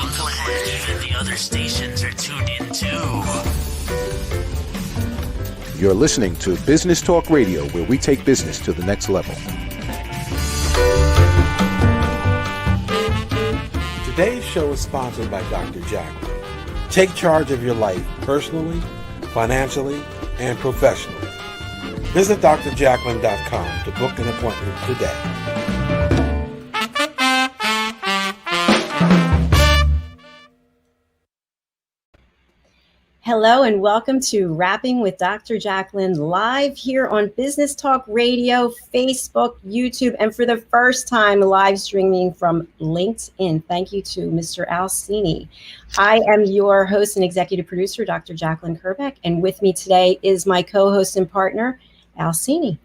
I'm glad even the other stations are tuned in too. You're listening to Business Talk Radio, where we take business to the next level. Today's show is sponsored by Dr. Jacalyn. Take charge of your life personally, financially, and professionally. Visit drjacalyn.com to book an appointment today. Hello and welcome to Rapping with Dr. Jacalyn live here on Business Talk Radio, Facebook, YouTube, and for the first time live streaming from LinkedIn. Thank you to Mr. Cini. I am your host and executive producer, Dr. Jacalyn Kerbeck, and with me today is my co-host and partner, Cini.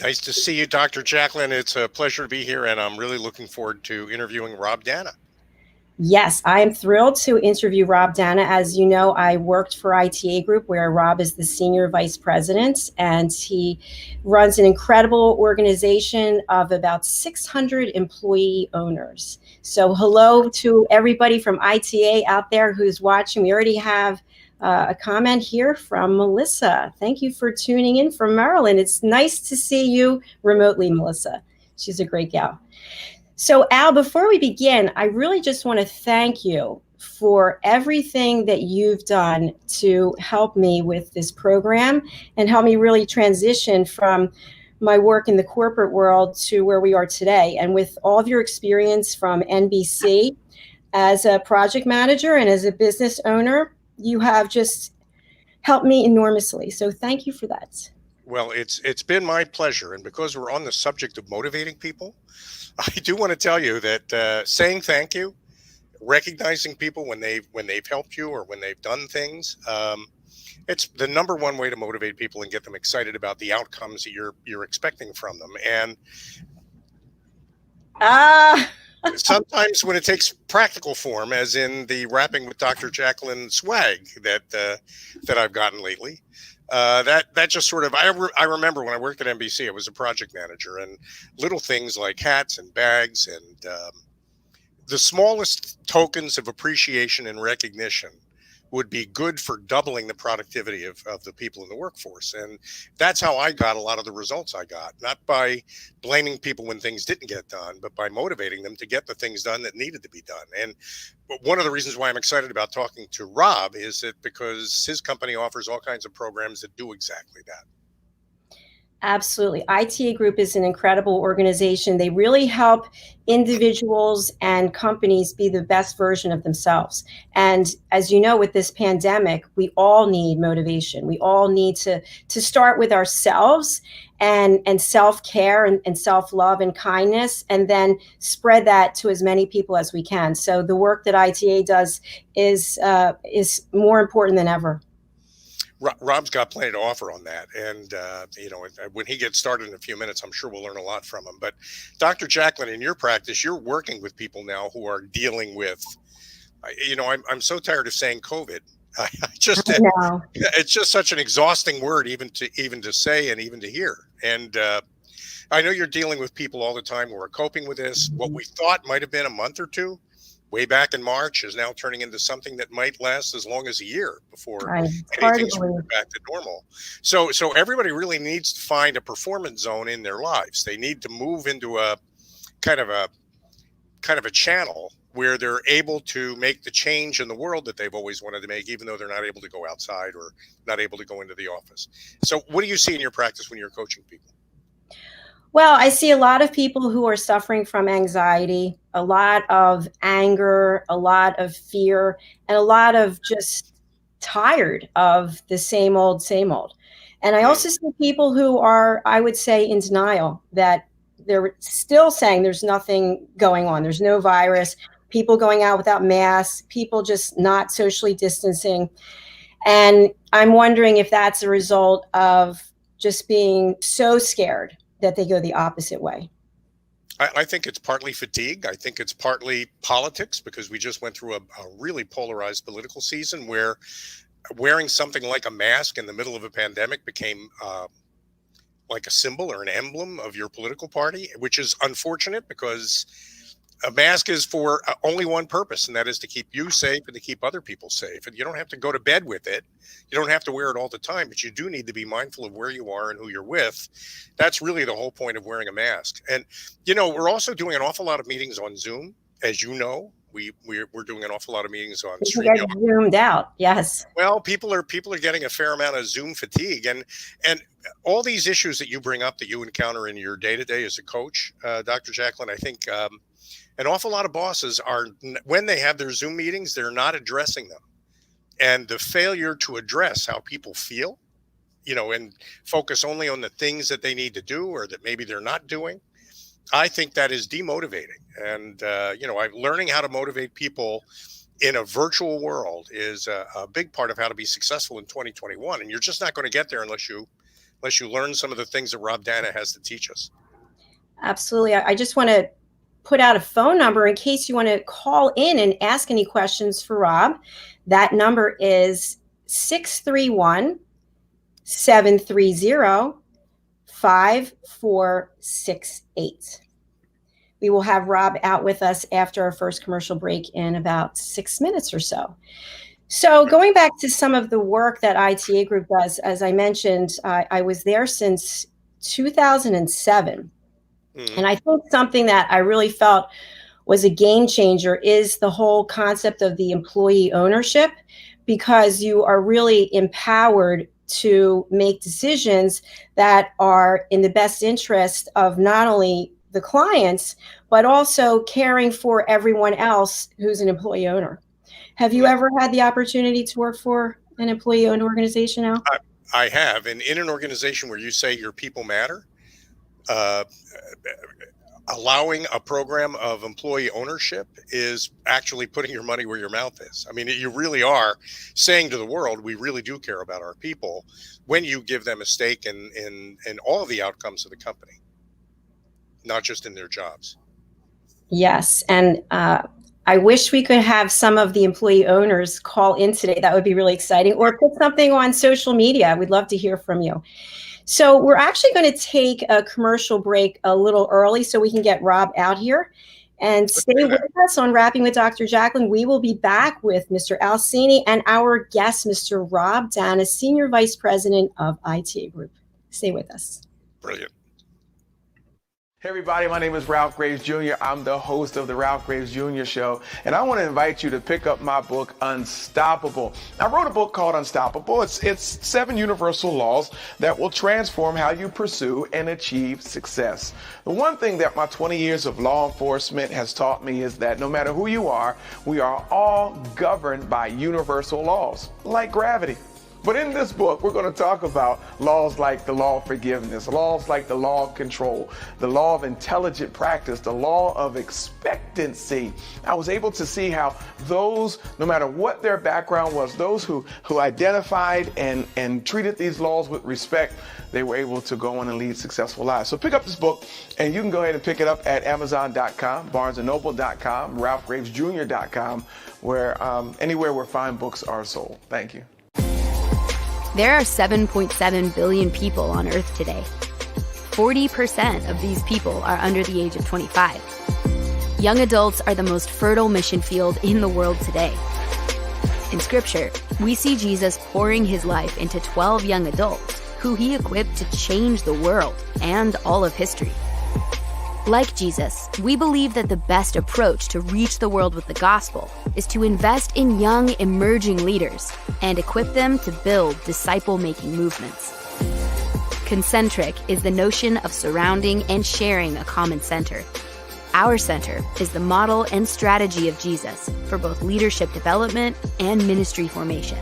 Nice to see you, Dr. Jacalyn. It's a pleasure to be here, and I'm really looking forward to interviewing Danna. Yes, I am thrilled to interview Danna. As you know, I worked for ITA Group, where Rob is the senior vice president, and he runs an incredible organization of about 600 employee owners. So hello to everybody from ITA out there who's watching. We already have a comment here from Melissa. Thank you for tuning in from Maryland. It's nice to see you remotely, Melissa. She's a great gal. So Al, before we begin, I really just want to thank you for everything that you've done to help me with this program and help me really transition from my work in the corporate world to where we are today. And with all of your experience from NBC as a project manager and as a business owner, you have just helped me enormously. So thank you for that. Well, it's been my pleasure. And because we're on the subject of motivating people, I do want to tell you that saying thank you, recognizing people when they've helped you or when they've done things, it's the number one way to motivate people and get them excited about the outcomes that you're expecting from them. And sometimes when it takes practical form, as in the Rapping with Dr. Jacalyn swag that I've gotten lately. That just sort of, I remember when I worked at NBC, I was a project manager, and little things like hats and bags and the smallest tokens of appreciation and recognition would be good for doubling the productivity of the people in the workforce. And that's how I got a lot of the results I got, not by blaming people when things didn't get done, but by motivating them to get the things done that needed to be done. And one of the reasons why I'm excited about talking to Rob is that because his company offers all kinds of programs that do exactly that. Absolutely. ITA Group is an incredible organization. They really help individuals and companies be the best version of themselves. And as you know, with this pandemic, we all need motivation. We all need to start with ourselves and self-care and self-love and kindness, and then spread that to as many people as we can. So the work that ITA does is more important than ever. Rob's got plenty to offer on that. And, when he gets started in a few minutes, I'm sure we'll learn a lot from him. But Dr. Jacalyn, in your practice, you're working with people now who are dealing with, I'm so tired of saying COVID. It's just such an exhausting word, even to say and even to hear. And I know you're dealing with people all the time who are coping with this. What we thought might have been a month or two way back in March is now turning into something that might last as long as a year before anything's back to normal. So everybody really needs to find a performance zone in their lives. They need to move into a kind of a channel where they're able to make the change in the world that they've always wanted to make, even though they're not able to go outside or not able to go into the office. So what do you see in your practice when you're coaching people? Well, I see a lot of people who are suffering from anxiety, a lot of anger, a lot of fear, and a lot of just tired of the same old, same old. And I also see people who are, I would say, in denial, that they're still saying there's nothing going on. There's no virus, people going out without masks, people just not socially distancing. And I'm wondering if that's a result of just being so scared that they go the opposite way. I think it's partly fatigue. I think it's partly politics, because we just went through a really polarized political season where wearing something like a mask in the middle of a pandemic became like a symbol or an emblem of your political party, which is unfortunate because a mask is for only one purpose, and that is to keep you safe and to keep other people safe. And you don't have to go to bed with it. You don't have to wear it all the time, but you do need to be mindful of where you are and who you're with. That's really the whole point of wearing a mask. And, we're also doing an awful lot of meetings on Zoom. As you know, we're doing an awful lot of meetings on People get zoomed out. Yes. Well, people are getting a fair amount of Zoom fatigue, and all these issues that you bring up that you encounter in your day-to-day as a coach, Dr. Jacalyn, I think an awful lot of bosses are, when they have their Zoom meetings, they're not addressing them. And the failure to address how people feel, and focus only on the things that they need to do or that maybe they're not doing, I think that is demotivating. And, learning how to motivate people in a virtual world is a big part of how to be successful in 2021. And you're just not going to get there unless you learn some of the things that Rob Danna has to teach us. Absolutely. I just want to put out a phone number in case you want to call in and ask any questions for Rob. That number is 631-730-5468. We will have Rob out with us after our first commercial break in about 6 minutes or so. So going back to some of the work that ITA Group does, as I mentioned, I was there since 2007. And I think something that I really felt was a game changer is the whole concept of the employee ownership, because you are really empowered to make decisions that are in the best interest of not only the clients, but also caring for everyone else who's an employee owner. Have you ever had the opportunity to work for an employee-owned organization now? I have. And in an organization where you say your people matter, allowing a program of employee ownership is actually putting your money where your mouth is. I mean, you really are saying to the world, we really do care about our people when you give them a stake in all of the outcomes of the company, not just in their jobs. Yes. And I wish we could have some of the employee owners call in today. That would be really exciting. Or put something on social media. We'd love to hear from you. So we're actually going to take a commercial break a little early so we can get Rob out here. And stay with us on Rapping with Dr. Jacalyn. We will be back with Mr. Al Cini and our guest, Mr. Rob Danna, Senior Vice President of ITA Group. Stay with us. Brilliant. Hey everybody, my name is Ralph Graves Jr. I'm the host of the Ralph Graves Jr. Show, and I want to invite you to pick up my book, Unstoppable. I wrote a book called Unstoppable. It's 7 universal laws that will transform how you pursue and achieve success. The one thing that my 20 years of law enforcement has taught me is that no matter who you are, we are all governed by universal laws, like gravity. But in this book, we're going to talk about laws like the law of forgiveness, laws like the law of control, the law of intelligent practice, the law of expectancy. I was able to see how those, no matter what their background was, those who identified and treated these laws with respect, they were able to go on and lead successful lives. So pick up this book, and you can go ahead and pick it up at Amazon.com, BarnesandNoble.com, RalphGravesJr.com, where anywhere where fine books are sold. Thank you. There are 7.7 billion people on Earth today. 40% of these people are under the age of 25. Young adults are the most fertile mission field in the world today. In Scripture, we see Jesus pouring his life into 12 young adults who he equipped to change the world and all of history. Like Jesus, we believe that the best approach to reach the world with the gospel is to invest in young, emerging leaders and equip them to build disciple-making movements. Concentric is the notion of surrounding and sharing a common center. Our center is the model and strategy of Jesus for both leadership development and ministry formation.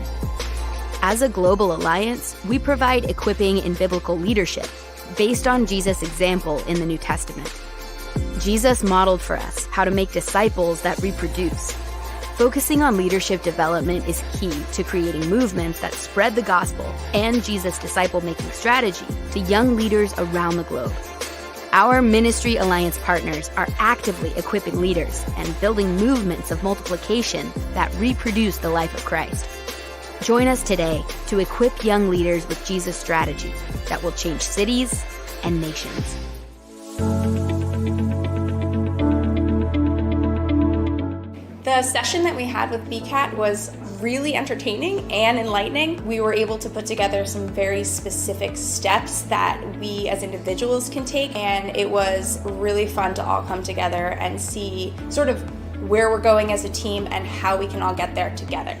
As a global alliance, we provide equipping in biblical leadership based on Jesus' example in the New Testament. Jesus modeled for us how to make disciples that reproduce. Focusing on leadership development is key to creating movements that spread the gospel and Jesus' disciple-making strategy to young leaders around the globe. Our Ministry Alliance partners are actively equipping leaders and building movements of multiplication that reproduce the life of Christ. Join us today to equip young leaders with Jesus' strategy that will change cities and nations. The session that we had with BCAT was really entertaining and enlightening. We were able to put together some very specific steps that we as individuals can take, and it was really fun to all come together and see sort of where we're going as a team and how we can all get there together.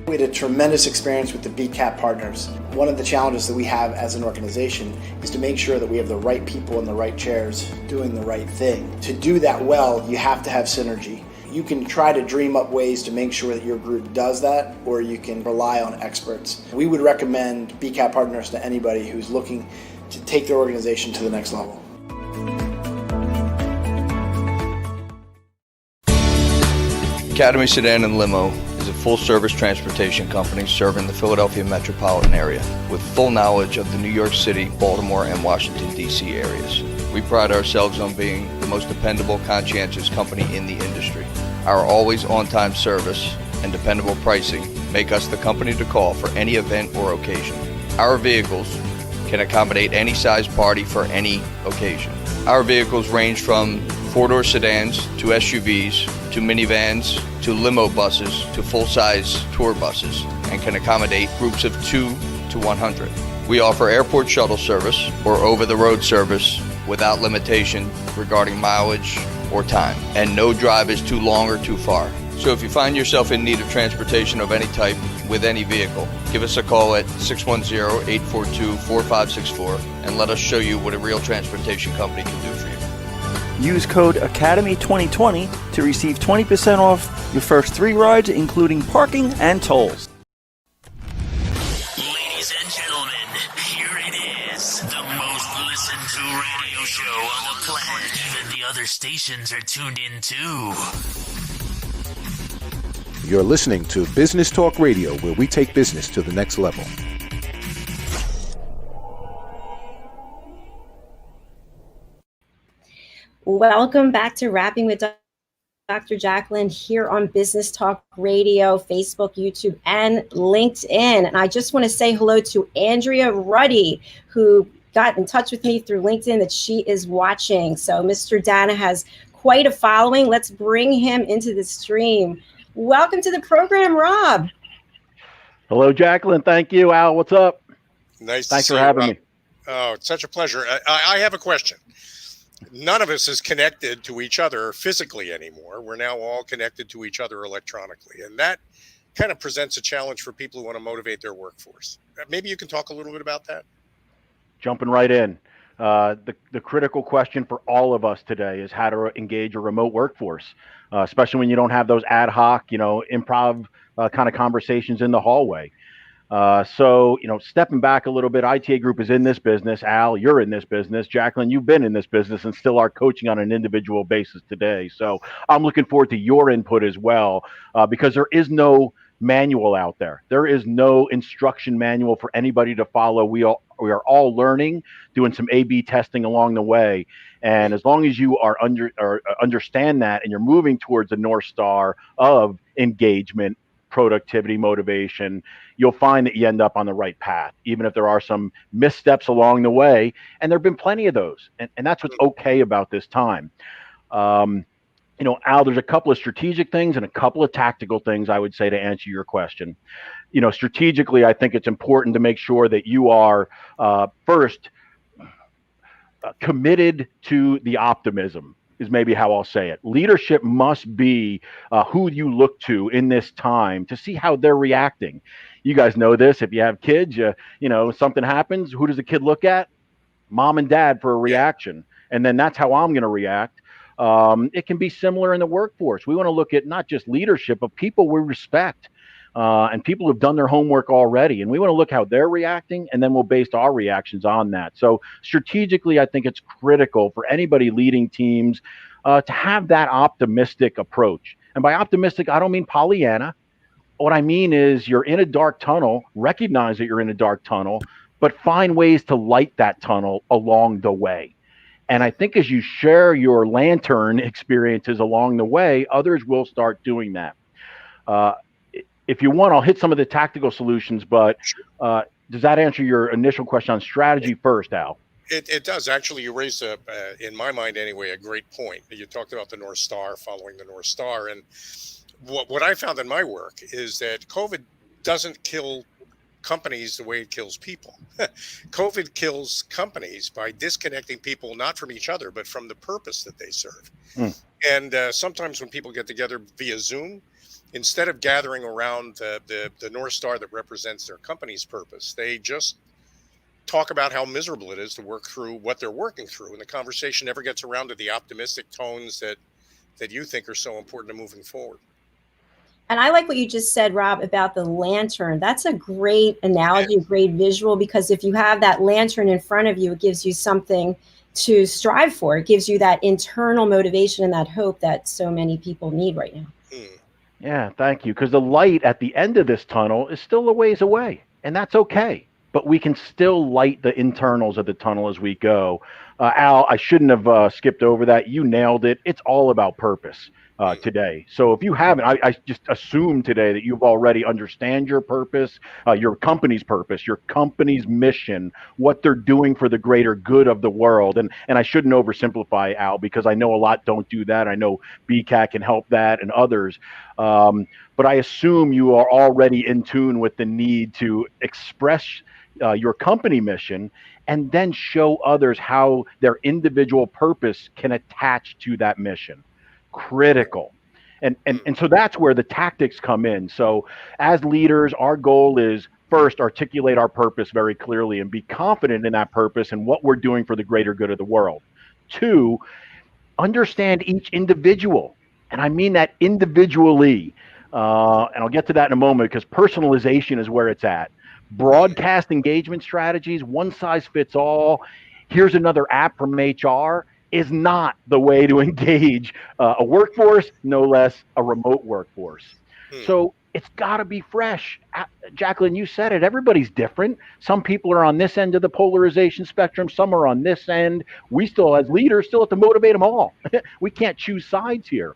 We had a tremendous experience with the BCAT partners. One of the challenges that we have as an organization is to make sure that we have the right people in the right chairs doing the right thing. To do that well, you have to have synergy. You can try to dream up ways to make sure that your group does that, or you can rely on experts. We would recommend BCAT partners to anybody who's looking to take their organization to the next level. Academy Sedan and Limo is a full-service transportation company serving the Philadelphia metropolitan area with full knowledge of the New York City, Baltimore, and Washington, D.C. areas. We pride ourselves on being the most dependable, conscientious company in the industry. Our always on-time service and dependable pricing make us the company to call for any event or occasion. Our vehicles can accommodate any size party for any occasion. Our vehicles range from four-door sedans to SUVs to minivans to limo buses to full-size tour buses and can accommodate groups of 2 to 100. We offer airport shuttle service or over-the-road service without limitation regarding mileage or time, and no drive is too long or too far. So if you find yourself in need of transportation of any type with any vehicle, give us a call at 610-842-4564 and let us show you what a real transportation company can do for you. Use code ACADEMY2020 to receive 20% off your first 3 rides, including parking and tolls. Ladies and gentlemen, here it is, the most listened to radio show on the planet. Even the other stations are tuned in too. You're listening to Business Talk Radio, where we take business to the next level. Welcome back to Rapping with Dr. Jacalyn here on Business Talk Radio, Facebook, YouTube, and LinkedIn. And I just want to say hello to Andrea Ruddy, who got in touch with me through LinkedIn that she is watching. So Mr. Danna has quite a following. Let's bring him into the stream. Welcome to the program, Rob. Hello, Jacalyn. Thank you. Al, what's up? Nice. Thanks for having me. Oh, it's such a pleasure. I have a question. None of us is connected to each other physically anymore. We're now all connected to each other electronically. And that kind of presents a challenge for people who want to motivate their workforce. Maybe you can talk a little bit about that. Jumping right in. The critical question for all of us today is how to engage a remote workforce, especially when you don't have those ad hoc, improv kind of conversations in the hallway. So, stepping back a little bit, ITA Group is in this business. Al, you're in this business. Jacalyn, you've been in this business and still are coaching on an individual basis today. So I'm looking forward to your input as well, because there is no manual out there. There is no instruction manual for anybody to follow. We are all learning, doing some A/B testing along the way. And as long as you are understand that and you're moving towards the North Star of engagement, productivity, motivation, you'll find that you end up on the right path, even if there are some missteps along the way. And there have been plenty of those. And that's what's okay about this time. Al, there's a couple of strategic things and a couple of tactical things I would say to answer your question. Strategically, I think it's important to make sure that you are first committed to the optimism, is maybe how I'll say it. Leadership must be who you look to in this time to see how they're reacting. You guys know this. If you have kids, something happens. Who does the kid look at? Mom and dad for a reaction. And then that's how I'm going to react. It can be similar in the workforce. We want to look at not just leadership, but people we respect. And people who've done their homework already. And we want to look how they're reacting, and then we'll base our reactions on that. So strategically, I think it's critical for anybody leading teams to have that optimistic approach. And by optimistic, I don't mean Pollyanna. What I mean is you're in a dark tunnel, recognize that you're in a dark tunnel, but find ways to light that tunnel along the way. And I think as you share your lantern experiences along the way, others will start doing that. If you want, I'll hit some of the tactical solutions, but does that answer your initial question on strategy first, Al? It does actually. You raised in my mind anyway, a great point. You talked about the North Star, following the North Star, and what I found in my work is that COVID doesn't kill companies the way it kills people. COVID kills companies by disconnecting people not from each other, but from the purpose that they serve. Mm. And sometimes when people get together via Zoom, instead of gathering around the North Star that represents their company's purpose, they just talk about how miserable it is to work through what they're working through. And the conversation never gets around to the optimistic tones that you think are so important to moving forward. And I like what you just said, Rob, about the lantern. That's a great analogy, a great visual, because if you have that lantern in front of you, it gives you something to strive for. It gives you that internal motivation and that hope that so many people need right now. Yeah, thank you. Because the light at the end of this tunnel is still a ways away, and that's okay. But we can still light the internals of the tunnel as we go. Al, I shouldn't have skipped over that. You nailed it. It's all about purpose today. So if you haven't, I just assume today that you've already understand your purpose, your company's purpose, your company's mission, what they're doing for the greater good of the world. And I shouldn't oversimplify, Al, because I know a lot don't do that. I know BCAT can help that and others. But I assume you are already in tune with the need to express your company mission and then show others how their individual purpose can attach to that mission. Critical. And so that's where the tactics come in. So as leaders, our goal is first articulate our purpose very clearly and be confident in that purpose and what we're doing for the greater good of the world. Two, understand each individual. And I mean that individually. And I'll get to that in a moment because personalization is where it's at. Broadcast engagement strategies, one size fits all. Here's another app from HR is not the way to engage a workforce, no less a remote workforce. So it's got to be fresh. Jacalyn, you said it. Everybody's different. Some people are on this end of the polarization spectrum. Some are on this end. We still, as leaders, still have to motivate them all. We can't choose sides here.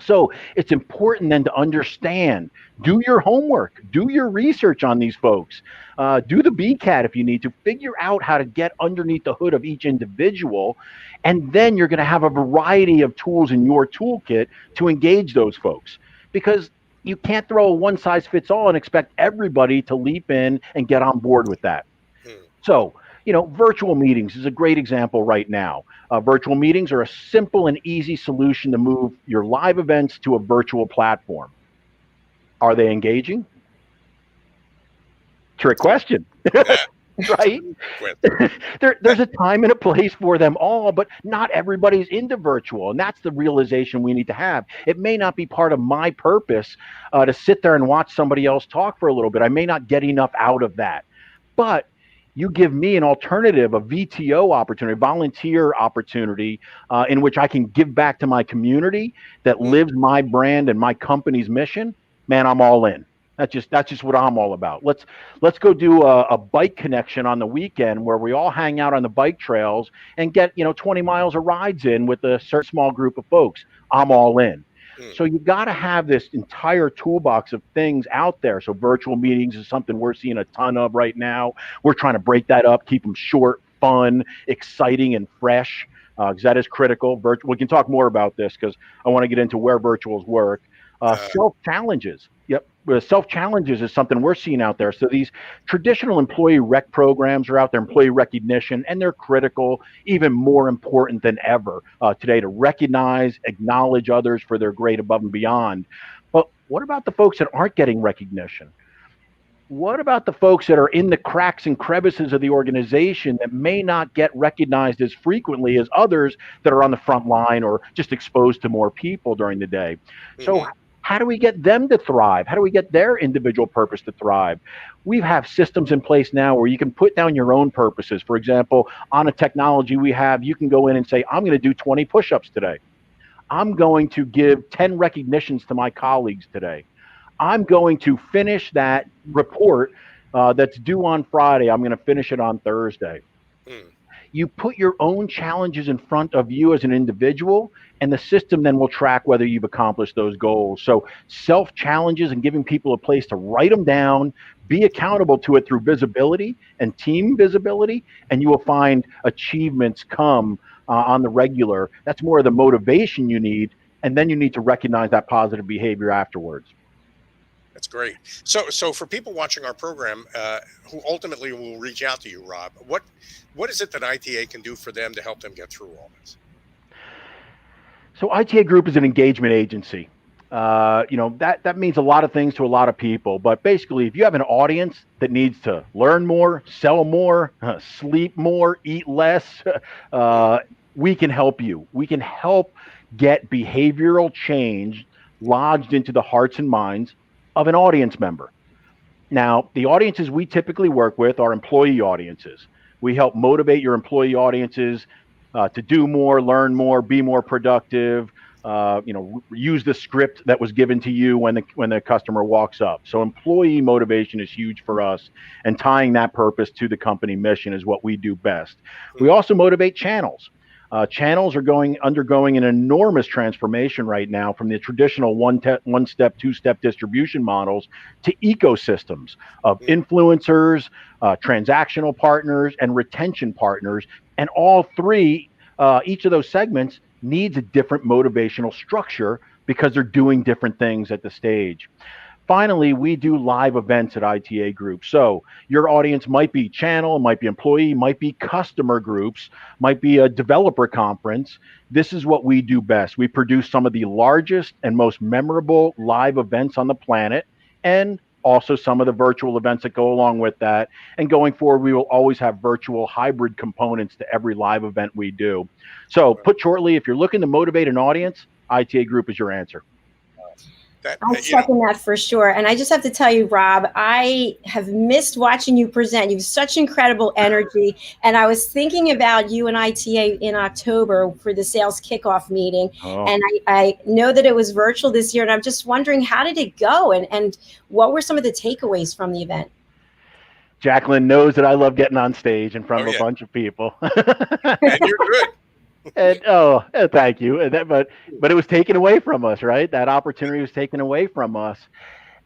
So it's important then to understand, do your homework, do your research on these folks, do the BCAT if you need to, figure out how to get underneath the hood of each individual. And then you're going to have a variety of tools in your toolkit to engage those folks, because you can't throw a one size fits all and expect everybody to leap in and get on board with that. So, virtual meetings is a great example right now. Virtual meetings are a simple and easy solution to move your live events to a virtual platform. Are they engaging? Trick question, right? There's a time and a place for them all, but not everybody's into virtual. And that's the realization we need to have. It may not be part of my purpose to sit there and watch somebody else talk for a little bit. I may not get enough out of that. But you give me an alternative, a VTO opportunity, volunteer opportunity, in which I can give back to my community that lives my brand and my company's mission. Man, I'm all in. That's just what I'm all about. Let's go do a bike connection on the weekend where we all hang out on the bike trails and get 20 miles of rides in with a certain small group of folks. I'm all in. So you got to have this entire toolbox of things out there. So virtual meetings is something we're seeing a ton of right now. We're trying to break that up, keep them short, fun, exciting, and fresh, because that is critical. We can talk more about this because I want to get into where virtuals work. Self-challenges. Yep. Self-challenges is something we're seeing out there. So these traditional employee rec programs are out there, employee recognition, and they're critical, even more important than ever today to recognize, acknowledge others for their great above and beyond. But what about the folks that aren't getting recognition? What about the folks that are in the cracks and crevices of the organization that may not get recognized as frequently as others that are on the front line or just exposed to more people during the day? So how do we get them to thrive? How do we get their individual purpose to thrive? We have systems in place now where you can put down your own purposes. For example, on a technology we have, you can go in and say, I'm going to do 20 push-ups today. I'm going to give 10 recognitions to my colleagues today. I'm going to finish that report that's due on Friday. I'm going to finish it on Thursday. You put your own challenges in front of you as an individual, and the system then will track whether you've accomplished those goals. So self challenges and giving people a place to write them down, be accountable to it through visibility and team visibility, and you will find achievements come on the regular. That's more of the motivation you need, and then you need to recognize that positive behavior afterwards. That's great. So for people watching our program who ultimately will reach out to you, Rob, what is it that ITA can do for them to help them get through all this? So ITA Group is an engagement agency. That means a lot of things to a lot of people. But basically, if you have an audience that needs to learn more, sell more, sleep more, eat less, we can help you. We can help get behavioral change lodged into the hearts and minds of an audience member. Now, the audiences we typically work with are employee audiences. We help motivate your employee audiences to do more, learn more, be more productive, use the script that was given to you when the customer walks up. So employee motivation is huge for us, and tying that purpose to the company mission is what we do best. We also motivate channels. Channels are undergoing an enormous transformation right now from the traditional one-step, two-step distribution models to ecosystems of influencers, transactional partners, and retention partners. And all three, each of those segments needs a different motivational structure because they're doing different things at the stage. Finally, we do live events at ITA Group. So your audience might be channel, might be employee, might be customer groups, might be a developer conference. This is what we do best. We produce some of the largest and most memorable live events on the planet, and also some of the virtual events that go along with that. And going forward, we will always have virtual hybrid components to every live event we do. So put shortly, if you're looking to motivate an audience, ITA Group is your answer. I'll second that for sure. And I just have to tell you, Rob, I have missed watching you present. You have such incredible energy. And I was thinking about you and ITA in October for the sales kickoff meeting. Oh. And I know that it was virtual this year. And I'm just wondering, how did it go? And what were some of the takeaways from the event? Jacalyn knows that I love getting on stage in front of a bunch of people. And you're good. And thank you. But it was taken away from us, right? That opportunity was taken away from us.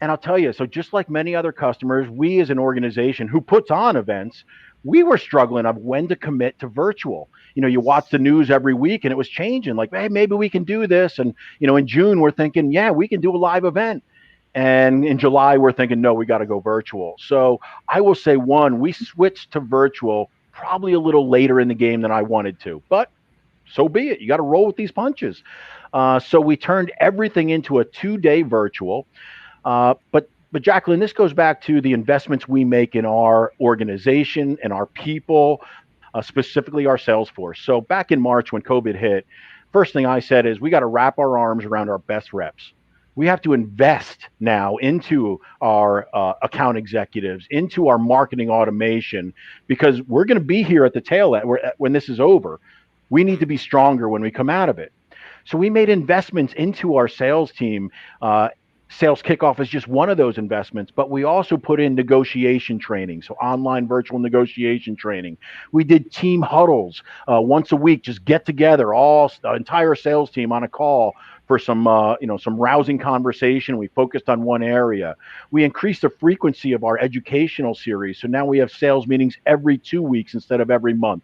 And I'll tell you, so just like many other customers, we as an organization who puts on events, we were struggling of when to commit to virtual. You watch the news every week and it was changing, like, hey, maybe we can do this. And, in June, we're thinking, yeah, we can do a live event. And in July, we're thinking, no, we got to go virtual. So I will say, we switched to virtual probably a little later in the game than I wanted to, but so be it. You got to roll with these punches. So we turned everything into a 2-day virtual. But Jacalyn, this goes back to the investments we make in our organization and our people, specifically our sales force. So back in March when COVID hit, first thing I said is we got to wrap our arms around our best reps. We have to invest now into our account executives, into our marketing automation, because we're going to be here at the tail end when this is over. We need to be stronger when we come out of it. So we made investments into our sales team. Sales kickoff is just one of those investments, but we also put in negotiation training, so online virtual negotiation training. We did team huddles once a week, just get together, the entire sales team on a call for some rousing conversation. We focused on one area. We increased the frequency of our educational series, so now we have sales meetings every 2 weeks instead of every month.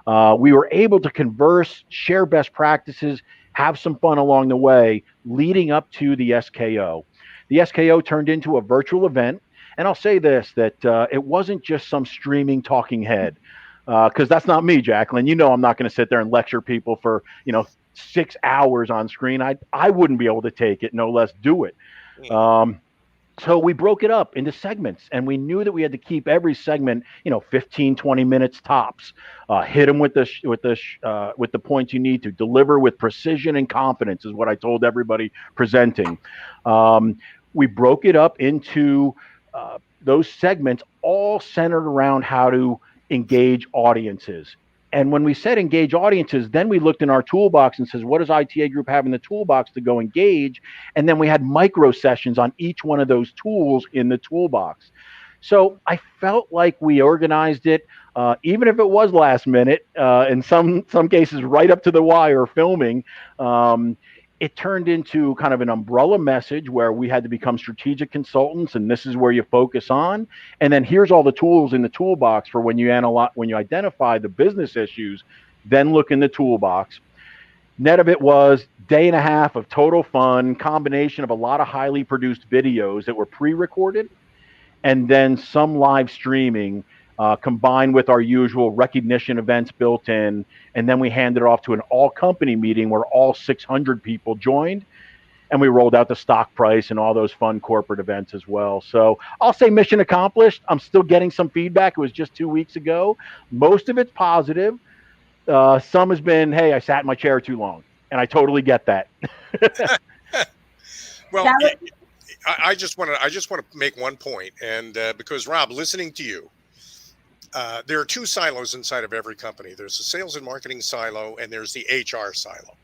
We were able to converse, share best practices, have some fun along the way, leading up to the SKO. The SKO turned into a virtual event. And I'll say this, that it wasn't just some streaming talking head, because that's not me, Jacalyn. I'm not going to sit there and lecture people for, 6 hours on screen. I wouldn't be able to take it, no less do it. So we broke it up into segments, and we knew that we had to keep every segment, 15, 20 minutes tops. Hit them with the points you need to. Deliver with precision and confidence is what I told everybody presenting. We broke it up into those segments, all centered around how to engage audiences. And when we said engage audiences, then we looked in our toolbox and says, what does ITA Group have in the toolbox to go engage? And then we had micro sessions on each one of those tools in the toolbox. So I felt like we organized it, even if it was last minute, in some cases right up to the wire filming. It turned into kind of an umbrella message where we had to become strategic consultants, and this is where you focus on. And then here's all the tools in the toolbox for when you identify the business issues, then look in the toolbox. Net of it was day and a half of total fun, combination of a lot of highly produced videos that were pre-recorded, and then some live streaming, combined with our usual recognition events built in. And then we handed it off to an all company meeting where all 600 people joined, and we rolled out the stock price and all those fun corporate events as well. So I'll say mission accomplished. I'm still getting some feedback. It was just 2 weeks ago. Most of it's positive. Some has been, hey, I sat in my chair too long, and I totally get that. Well, I just want to make one point, and because Rob, listening to you, there are two silos inside of every company. There's the sales and marketing silo, and there's the HR silo.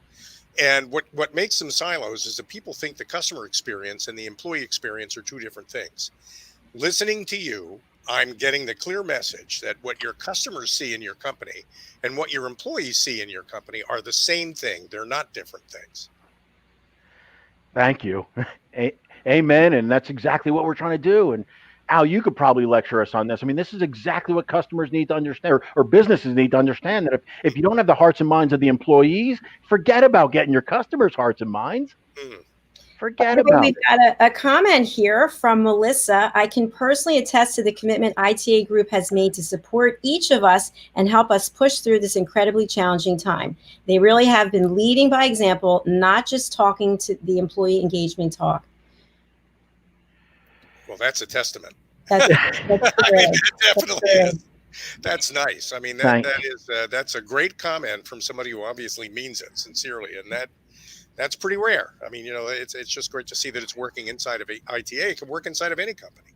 And what makes them silos is that people think the customer experience and the employee experience are two different things. Listening to you, I'm getting the clear message that what your customers see in your company and what your employees see in your company are the same thing. They're not different things. Thank you. Amen. And that's exactly what we're trying to do. And Al, you could probably lecture us on this. I mean, this is exactly what customers need to understand, or businesses need to understand, that if you don't have the hearts and minds of the employees, forget about getting your customers' hearts and minds. Forget about We've got a comment here from Melissa. I can personally attest to the commitment ITA Group has made to support each of us and help us push through this incredibly challenging time. They really have been leading by example, not just talking to the employee engagement talk. Well, that's a testament. That's It definitely is. That's nice. I mean, that's a great comment from somebody who obviously means it sincerely, and that's pretty rare. I mean, it's just great to see that it's working inside of ITA. It can work inside of any company.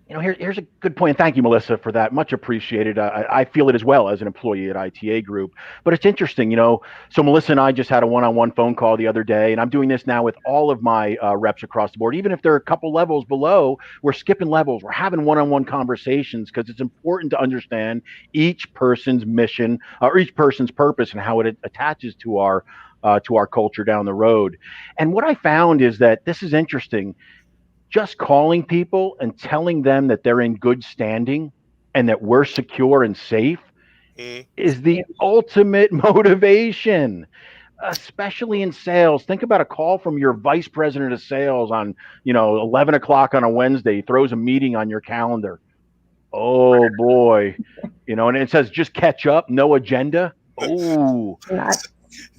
Here's a good point. Thank you, Melissa, for that. Much appreciated. I feel it as well as an employee at ITA Group. But it's interesting, so Melissa and I just had a one-on-one phone call the other day, and I'm doing this now with all of my reps across the board. Even if they're a couple levels below, we're skipping levels. We're having one-on-one conversations because it's important to understand each person's mission or each person's purpose and how it attaches to our culture down the road. And what I found is that this is interesting. Just calling people and telling them that they're in good standing and that we're secure and safe is the ultimate motivation, especially in sales. Think about a call from your vice president of sales on, 11 o'clock on a Wednesday. He throws a meeting on your calendar. Oh boy, and it says just catch up, no agenda. Oh,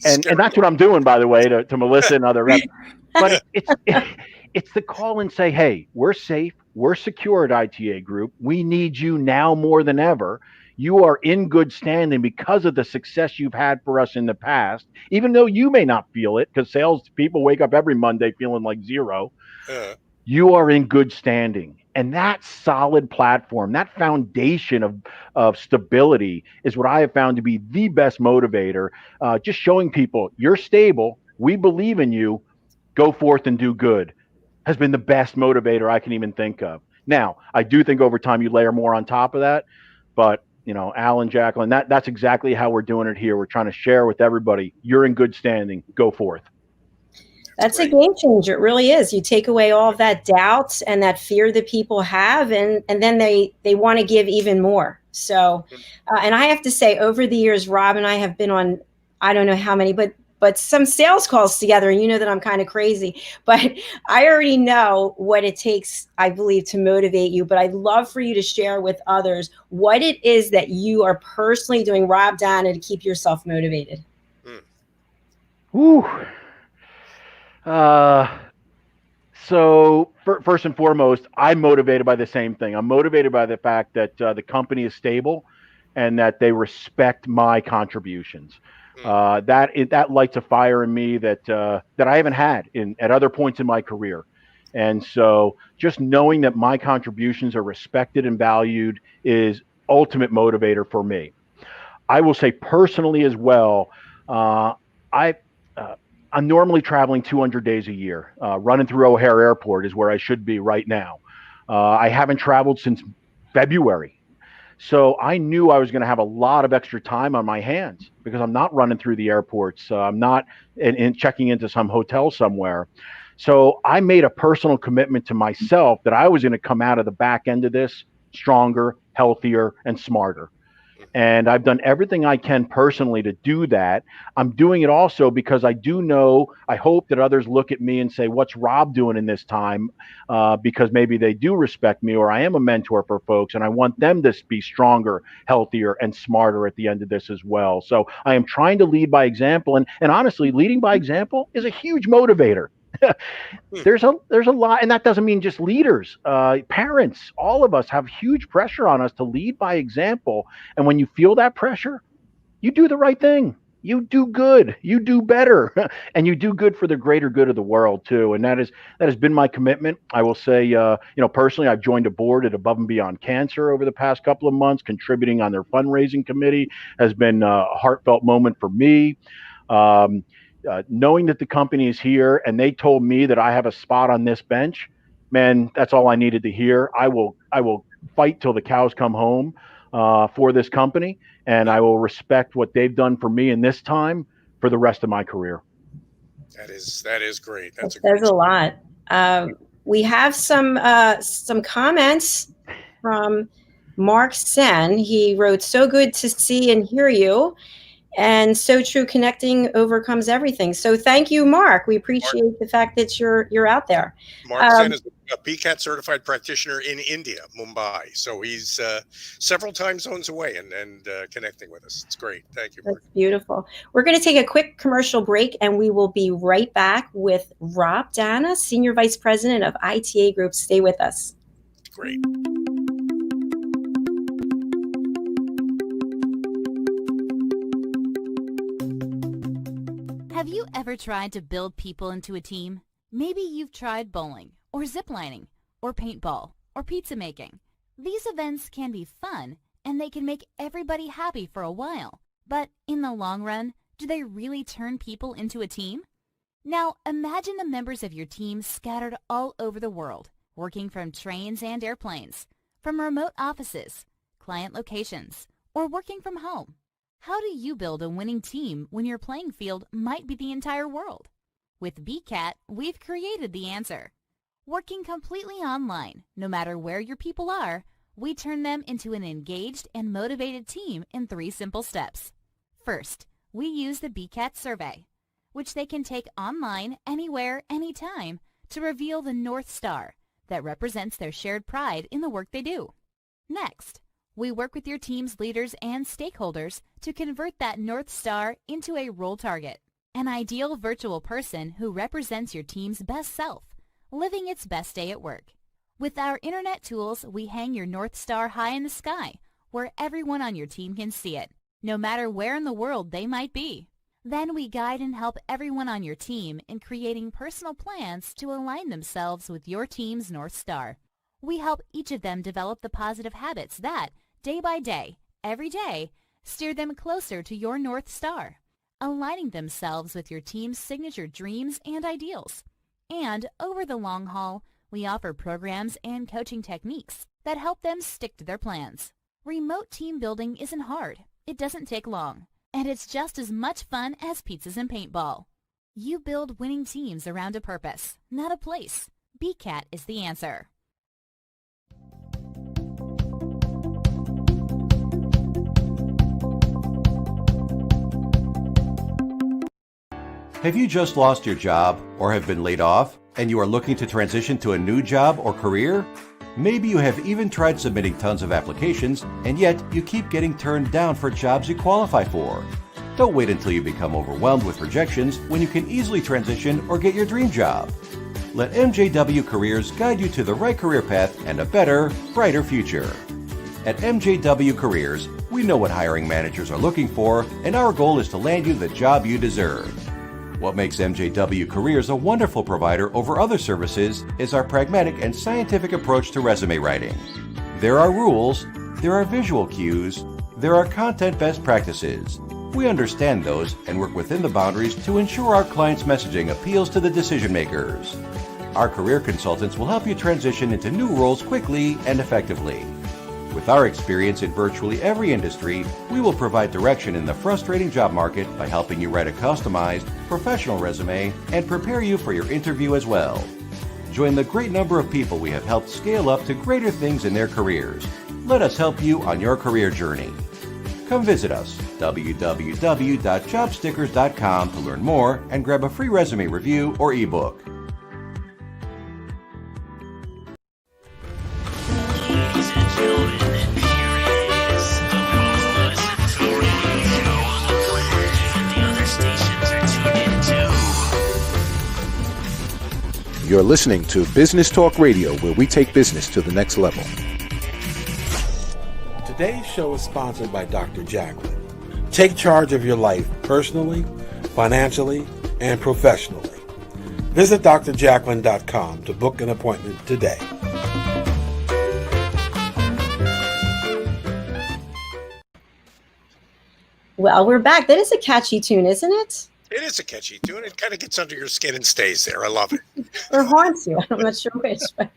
and that's what I'm doing, by the way, to Melissa and other reps. But it's the call and say, hey, we're safe. We're secure at ITA Group. We need you now more than ever. You are in good standing because of the success you've had for us in the past, even though you may not feel it, because sales people wake up every Monday feeling like zero. You are in good standing. And that solid platform, that foundation of stability is what I have found to be the best motivator. Just showing people you're stable. We believe in you. Go forth and do good has been the best motivator I can even think of. Now, I do think over time you layer more on top of that, but Al and Jacalyn, that's exactly how we're doing it here. We're trying to share with everybody, you're in good standing, go forth. That's a game changer. It really is. You take away all of that doubt and that fear that people have, and then they want to give even more. So, and I have to say, over the years, Rob and I have been on, I don't know how many, but some sales calls together, and that I'm kind of crazy, but I already know what it takes, I believe, to motivate you. But I'd love for you to share with others what it is that you are personally doing, Rob, Danna, to keep yourself motivated. So first and foremost, I'm motivated by the same thing. I'm motivated by the fact that the company is stable and that they respect my contributions. That lights a fire in me that I haven't had at other points in my career. And so just knowing that my contributions are respected and valued is ultimate motivator for me. I will say personally as well, I'm normally traveling 200 days a year. Running through O'Hare Airport is where I should be right now. I haven't traveled since February. So I knew I was going to have a lot of extra time on my hands because I'm not running through the airports. I'm not in checking into some hotel somewhere. So I made a personal commitment to myself that I was going to come out of the back end of this stronger, healthier, and smarter. And I've done everything I can personally to do that. I'm doing it also because I do know, I hope that others look at me and say, what's Rob doing in this time? Because maybe they do respect me, or I am a mentor for folks, and I want them to be stronger, healthier, and smarter at the end of this as well. So I am trying to lead by example. And honestly, leading by example is a huge motivator. There's a lot, and that doesn't mean just leaders. Parents, all of us have huge pressure on us to lead by example. And when you feel that pressure, you do the right thing. You do good. You do better, and you do good for the greater good of the world too. And that has been my commitment. I will say, personally, I've joined a board at Above and Beyond Cancer over the past couple of months. Contributing on their fundraising committee has been a heartfelt moment for me. Knowing that the company is here and they told me that I have a spot on this bench, man, that's all I needed to hear. I will fight till the cows come home for this company, and I will respect what they've done for me in this time for the rest of my career. That is great. That's a lot. We have some comments from Mark Sen. He wrote, "So good to see and hear you. And so true, connecting overcomes everything." So thank you, Mark. We appreciate the fact that you're out there. Mark Sen is a BCAT certified practitioner in India, Mumbai. So he's several time zones away and connecting with us. It's great. Thank you, Mark. That's beautiful. We're going to take a quick commercial break, and we will be right back with Rob Danna, Senior Vice President of ITA Group. Stay with us. Great. Have you ever tried to build people into a team? Maybe you've tried bowling, or ziplining, or paintball, or pizza making. These events can be fun, and they can make everybody happy for a while. But in the long run, do they really turn people into a team? Now, imagine the members of your team scattered all over the world, working from trains and airplanes, from remote offices, client locations, or working from home. How do you build a winning team when your playing field might be the entire world? With BCAT, we've created the answer. Working completely online, no matter where your people are, we turn them into an engaged and motivated team in 3 simple steps. First, we use the BCAT survey, which they can take online, anywhere, anytime, to reveal the North Star that represents their shared pride in the work they do. Next, we work with your team's leaders and stakeholders to convert that North Star into a role target, an ideal virtual person who represents your team's best self, living its best day at work. With our internet tools, we hang your North Star high in the sky, where everyone on your team can see it, no matter where in the world they might be. Then we guide and help everyone on your team in creating personal plans to align themselves with your team's North Star. We help each of them develop the positive habits that, day by day, every day, steer them closer to your North Star, aligning themselves with your team's signature dreams and ideals. And over the long haul, we offer programs and coaching techniques that help them stick to their plans. Remote team building isn't hard, it doesn't take long, and it's just as much fun as pizzas and paintball. You build winning teams around a purpose, not a place. BCAT is the answer. Have you just lost your job or have been laid off and you are looking to transition to a new job or career? Maybe you have even tried submitting tons of applications and yet you keep getting turned down for jobs you qualify for. Don't wait until you become overwhelmed with rejections when you can easily transition or get your dream job. Let MJW Careers guide you to the right career path and a better, brighter future. At MJW Careers, we know what hiring managers are looking for, and our goal is to land you the job you deserve. What makes MJW Careers a wonderful provider over other services is our pragmatic and scientific approach to resume writing. There are rules, there are visual cues, there are content best practices. We understand those and work within the boundaries to ensure our clients' messaging appeals to the decision makers. Our career consultants will help you transition into new roles quickly and effectively. With our experience in virtually every industry, we will provide direction in the frustrating job market by helping you write a customized, professional resume and prepare you for your interview as well. Join the great number of people we have helped scale up to greater things in their careers. Let us help you on your career journey. Come visit us, www.jobstickers.com, to learn more and grab a free resume review or ebook. Ladies and gentlemen, here it is, the most listened to radio show on the planet. Even the other stations are tuned in too. You're listening to Business Talk Radio, where we take business to the next level. Today's show is sponsored by Dr. Jacalyn. Take charge of your life personally, financially, and professionally. Visit drjacalyn.com to book an appointment today. Well, we're back. That is a catchy tune, isn't it? It is a catchy tune. It kind of gets under your skin and stays there. I love it. Or haunts you. I'm not sure which. But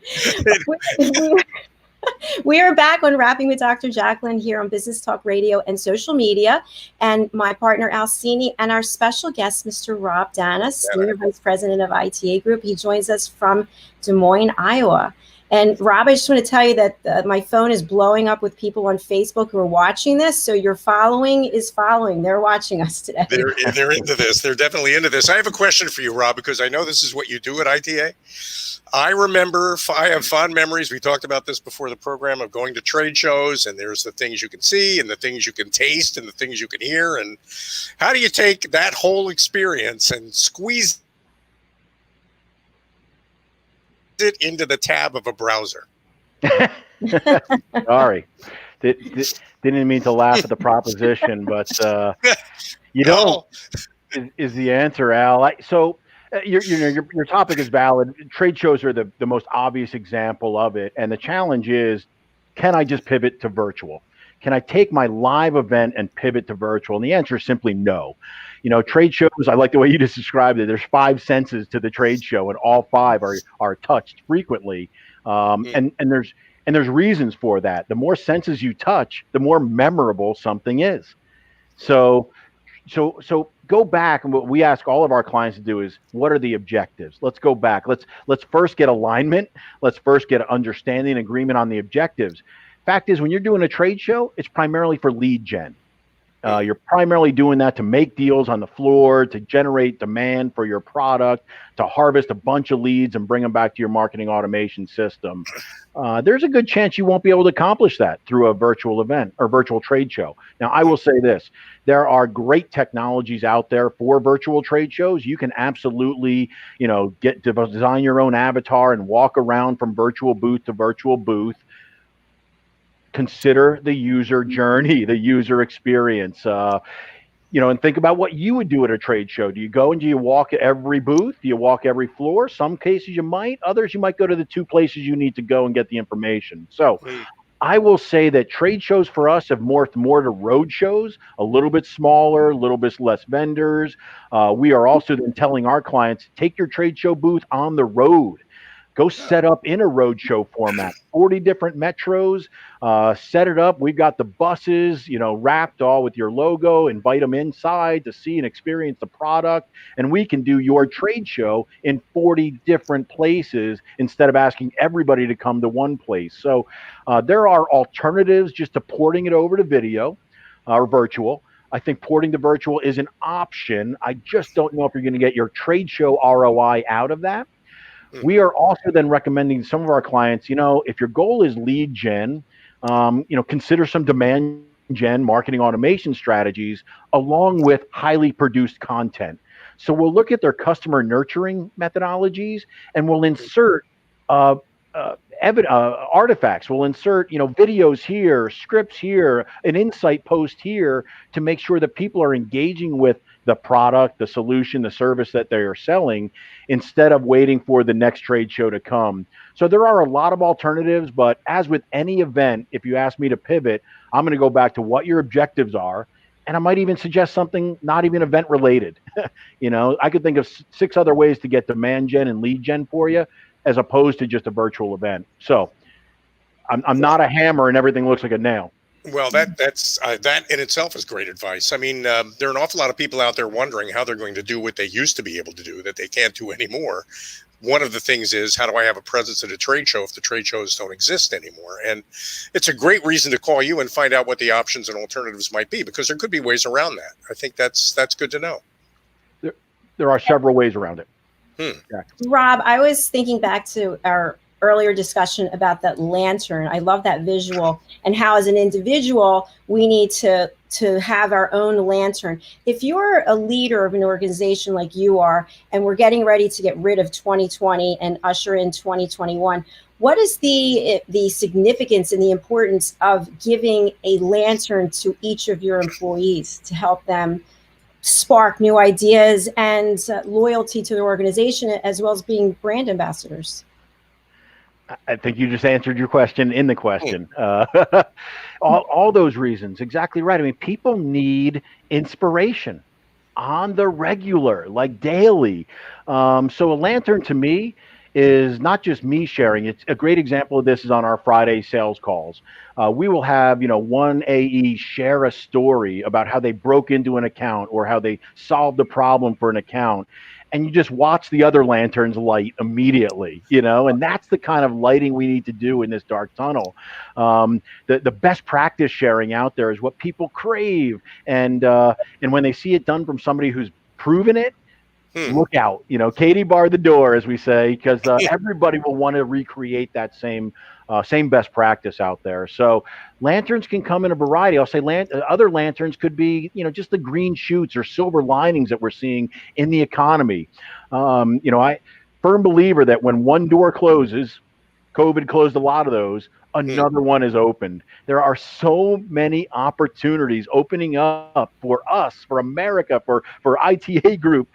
we are back on Rapping with Dr. Jacalyn here on Business Talk Radio and social media. And my partner, Cini, and our special guest, Mr. Rob Danna, Senior Vice President of ITA Group. He joins us from Des Moines, Iowa. And Rob, I just want to tell you that my phone is blowing up with people on Facebook who are watching this. So your following is following. They're watching us today. They're into this. They're definitely into this. I have a question for you, Rob, because I know this is what you do at ITA. I have fond memories. We talked about this before the program, of going to trade shows, and there's the things you can see and the things you can taste and the things you can hear. And how do you take that whole experience and squeeze it into the tab of a browser? Sorry. Didn't mean to laugh at the proposition, but is the answer, Al. Your topic is valid. Trade shows are the most obvious example of it. And the challenge is, can I just pivot to virtual? Can I take my live event and pivot to virtual? And the answer is simply no. Trade shows, I like the way you just described it. There's 5 senses to the trade show, and all 5 are touched frequently. And there's reasons for that. The more senses you touch, the more memorable something is. So go back, and what we ask all of our clients to do is, what are the objectives? Let's go back. Let's first get alignment. Let's first get understanding and agreement on the objectives. Fact is, when you're doing a trade show, it's primarily for lead gen. You're primarily doing that to make deals on the floor, to generate demand for your product, to harvest a bunch of leads and bring them back to your marketing automation system. There's a good chance you won't be able to accomplish that through a virtual event or virtual trade show. Now, I will say this. There are great technologies out there for virtual trade shows. You can absolutely, get to design your own avatar and walk around from virtual booth to virtual booth. Consider the user journey, the user experience, and think about what you would do at a trade show. Do you go and do you walk every booth? Do you walk every floor? Some cases you might, others you might go to the 2 places you need to go and get the information. So I will say that trade shows for us have morphed more to road shows, a little bit smaller, a little bit less vendors. We are also then telling our clients, take your trade show booth on the road. Go set up in a roadshow format, 40 different metros, set it up. We've got the buses, wrapped all with your logo, invite them inside to see and experience the product. And we can do your trade show in 40 different places instead of asking everybody to come to one place. So there are alternatives just to porting it over to video or virtual. I think porting to virtual is an option. I just don't know if you're going to get your trade show ROI out of that. We are also then recommending some of our clients, if your goal is lead gen, consider some demand gen marketing automation strategies along with highly produced content. So we'll look at their customer nurturing methodologies, and we'll insert artifacts. We'll insert, videos here, scripts here, an insight post here to make sure that people are engaging with the product, the solution, the service that they are selling, instead of waiting for the next trade show to come. So there are a lot of alternatives, but as with any event, if you ask me to pivot, I'm going to go back to what your objectives are. And I might even suggest something not even event related. I could think of 6 other ways to get demand gen and lead gen for you. as opposed to just a virtual event. So I'm not a hammer and everything looks like a nail. Well, that in itself is great advice. I mean, there are an awful lot of people out there wondering how they're going to do what they used to be able to do that they can't do anymore. One of the things is, how do I have a presence at a trade show if the trade shows don't exist anymore? And it's a great reason to call you and find out what the options and alternatives might be, because there could be ways around that. I think that's good to know. There are several ways around it. Yeah. Rob, I was thinking back to our earlier discussion about that lantern. I love that visual, and how as an individual we need to have our own lantern. If you're a leader of an organization like you are, and we're getting ready to get rid of 2020 and usher in 2021, what is the significance and the importance of giving a lantern to each of your employees to help them spark new ideas and loyalty to the organization, as well as being brand ambassadors? I think you just answered your question in the question. All those reasons, exactly right. I mean, people need inspiration on the regular, like daily. So a lantern to me is not just me sharing. It's a great example of this is on our Friday sales calls. We will have, one AE share a story about how they broke into an account or how they solved a problem for an account. And you just watch the other lanterns light immediately, and that's the kind of lighting we need to do in this dark tunnel. The best practice sharing out there is what people crave. And when they see it done from somebody who's proven it, look out, Katie bar the door, as we say, because everybody will want to recreate that same best practice out there. So lanterns can come in a variety. I'll say other lanterns could be, just the green shoots or silver linings that we're seeing in the economy. I firm believer that when one door closes, COVID closed a lot of those, another one is opened. There are so many opportunities opening up for us, for America, for ITA Group.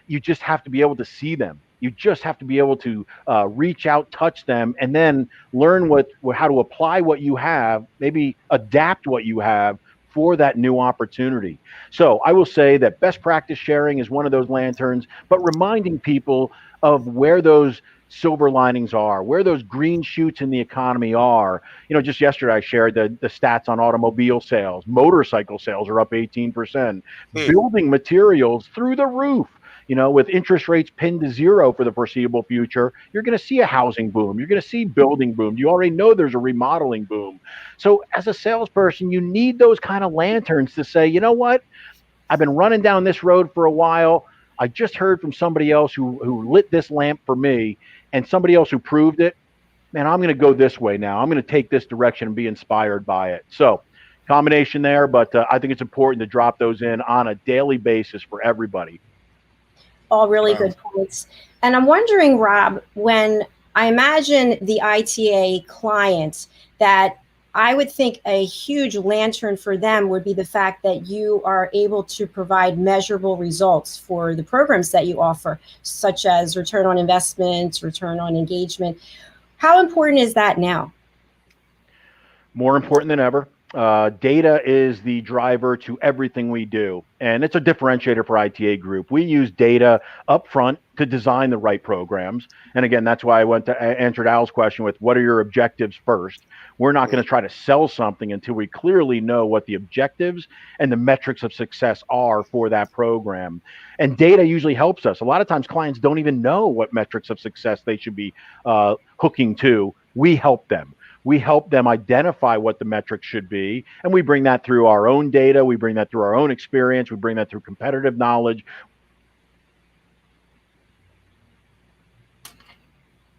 You just have to be able to see them. You just have to be able to reach out, touch them, and then learn how to apply what you have, maybe adapt what you have for that new opportunity. So I will say that best practice sharing is one of those lanterns, but reminding people of where those silver linings are, where those green shoots in the economy are. Just yesterday I shared the stats on automobile sales. Motorcycle sales are up 18%. Building materials through the roof. With interest rates pinned to zero for the foreseeable future, you're going to see a housing boom. You're going to see building boom. You already know there's a remodeling boom. So as a salesperson, you need those kind of lanterns to say, you know what? I've been running down this road for a while. I just heard from somebody else who lit this lamp for me, and somebody else who proved it. Man, I'm going to go this way now. I'm going to take this direction and be inspired by it. So combination there, but I think it's important to drop those in on a daily basis for everybody. All really good points. And I'm wondering, Rob, when I imagine the ITA client, that I would think a huge lantern for them would be the fact that you are able to provide measurable results for the programs that you offer, such as return on investment, return on engagement. How important is that now? More important than ever. Data is the driver to everything we do, and it's a differentiator for ITA Group. We use data up front to design the right programs. And again, that's why I went to answered Al's question with what are your objectives first. We're not going to try to sell something until we clearly know what the objectives and the metrics of success are for that program. And data usually helps us. A lot of times clients don't even know what metrics of success they should be hooking to. We help them. We help them identify what the metrics should be, and we bring that through our own data, we bring that through our own experience, we bring that through competitive knowledge.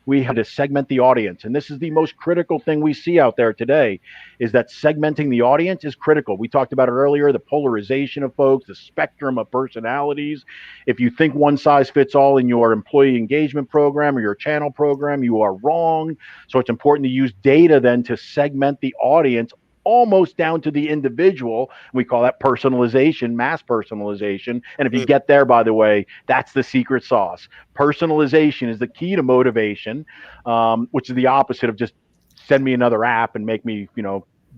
We have to segment the audience, and this is the most critical thing we see out there today, is that segmenting the audience is critical. We talked about it earlier, the polarization of folks, the spectrum of personalities. If you think one size fits all in your employee engagement program or your channel program, you are wrong. So it's important to use data then to segment the audience almost down to the individual. We call that personalization, mass personalization. And if you get there, by the way, that's the secret sauce. Personalization is the key to motivation, which is the opposite of just send me another app and make me,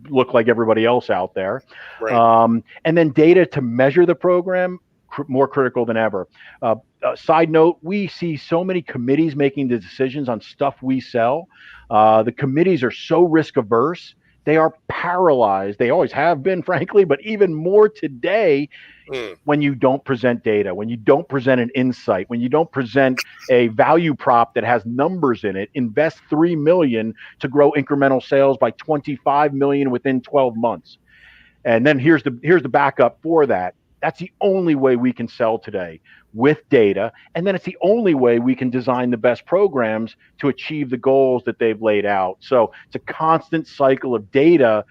look like everybody else out there. Right. And then data to measure the program. more critical than ever. Side note, we see so many committees making the decisions on stuff we sell. The committees are so risk averse. They are paralyzed. They always have been, frankly, but even more today when you don't present data, when you don't present an insight, when you don't present a value prop that has numbers in it. Invest $3 million to grow incremental sales by $25 million within 12 months. And then here's the backup for that. That's the only way we can sell today, with data. And then it's the only way we can design the best programs to achieve the goals that they've laid out. So it's a constant cycle of data,